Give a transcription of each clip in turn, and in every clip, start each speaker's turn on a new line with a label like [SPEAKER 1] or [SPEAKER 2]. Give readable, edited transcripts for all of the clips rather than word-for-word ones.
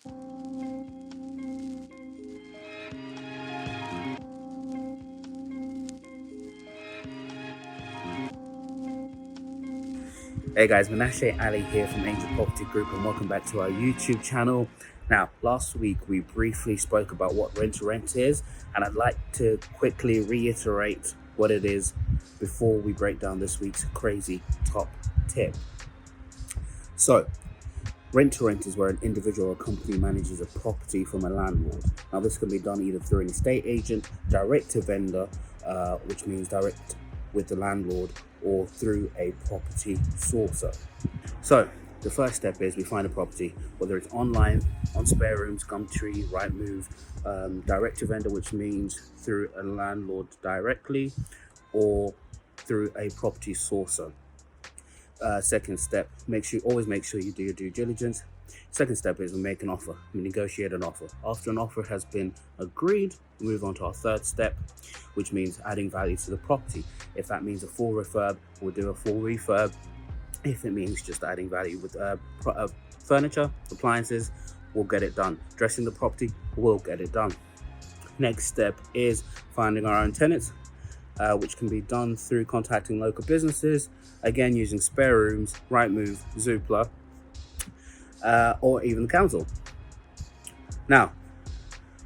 [SPEAKER 1] Hey guys, Munashe Ali here from Angel Property Group, and welcome back to our YouTube channel. Now, last week we briefly spoke about what rent is, and I'd like to quickly reiterate what it is before we break down this week's crazy top tip. So, rent is where an individual or company manages a property from a landlord. Now, this can be done either through an estate agent, direct to vendor, which means direct with the landlord, or through a property sourcer. So the first step is we find a property, whether it's online, on Spare Rooms, Gumtree, Rightmove, direct to vendor, which means through a landlord directly, or through a property sourcer. Second step, always make sure you do your due diligence. Second step is we make an offer, we negotiate an offer. After an offer has been agreed, we move on to our third step, which means adding value to the property. If that means a full refurb, we'll do a full refurb. If it means just adding value with furniture, appliances, we'll get it done. Dressing the property, we'll get it done. Next step is finding our own tenants, which can be done through contacting local businesses, again using Spare Rooms, Rightmove, Zoopla, or even the council. Now,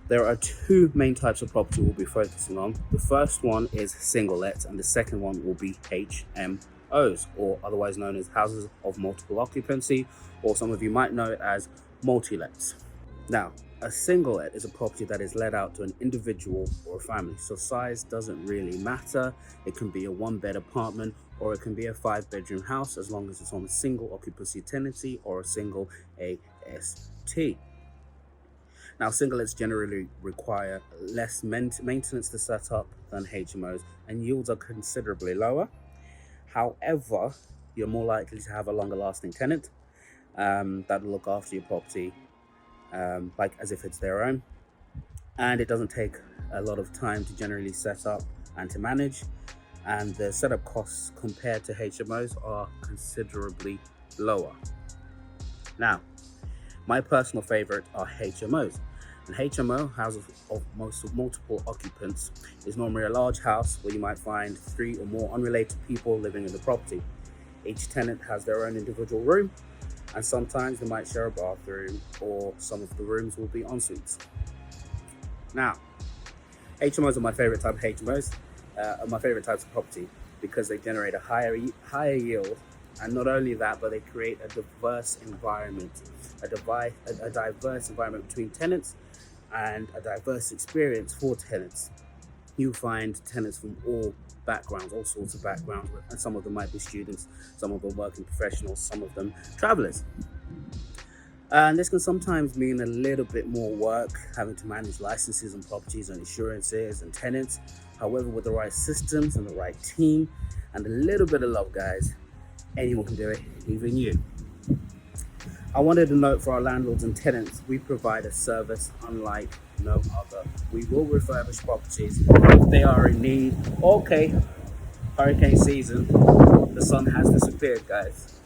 [SPEAKER 1] there are two main types of property we'll be focusing on. The first one is single lets, and the second one will be HMOs, or otherwise known as houses of multiple occupancy, or some of you might know it as multi-lets. Now, a single let is a property that is let out to an individual or a family, so size doesn't really matter. It can be a 1-bed apartment, or it can be a 5-bedroom house, as long as it's on a single occupancy tenancy or a single AST. Now, single lets generally require less maintenance to set up than HMOs, and yields are considerably lower. However, you're more likely to have a longer lasting tenant that'll look after your property like as if it's their own, and it doesn't take a lot of time to generally set up and to manage, and the setup costs compared to HMOs are considerably lower. Now, my personal favorite are HMOs. An HMO, houses of multiple occupants, is normally a large house where you might find 3 or more unrelated people living in the property. Each tenant has their own individual room, and sometimes they might share a bathroom, or some of the rooms will be en suites. Now, HMOs are my favorite type of HMOs, my favorite types of property, because they generate a higher yield, and not only that, but they create a diverse environment, a diverse environment between tenants, and a diverse experience for tenants. You find tenants from all backgrounds, all sorts of backgrounds, and some of them might be students, some of them working professionals, some of them travelers. And this can sometimes mean a little bit more work, having to manage licenses and properties and insurances and tenants. However, with the right systems and the right team and a little bit of love, guys, anyone can do it, even you. I wanted to note, for our landlords and tenants, we provide a service unlike no other. We will refurbish properties if they are in need. Okay, hurricane season, the sun has disappeared, guys.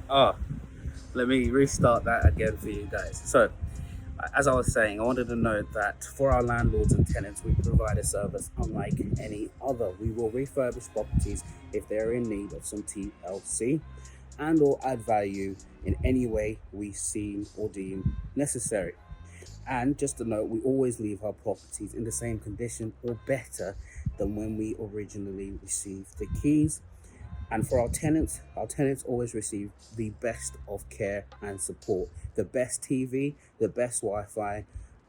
[SPEAKER 1] Let me restart that again for you guys. So, as I was saying, I wanted to note that for our landlords and tenants, we provide a service unlike any other. We will refurbish properties if they're in need of some TLC, and or add value in any way we seem or deem necessary. And just to note, we always leave our properties in the same condition or better than when we originally received the keys. And for our tenants always receive the best of care and support, the best TV, the best Wi-Fi,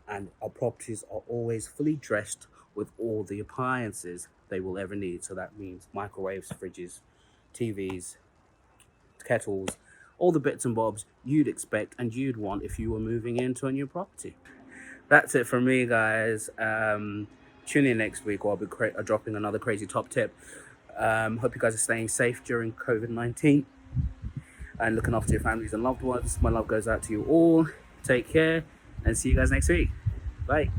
[SPEAKER 1] and our properties are always fully dressed with all the appliances they will ever need. So that means microwaves, fridges, TVs, kettles, all the bits and bobs you'd expect and you'd want if you were moving into a new property. That's it from me, guys. Tune in next week, where I'll be dropping another crazy top tip. Hope you guys are staying safe during COVID-19 and looking after your families and loved ones. My love goes out to you all. Take care, and see you guys next week. Bye.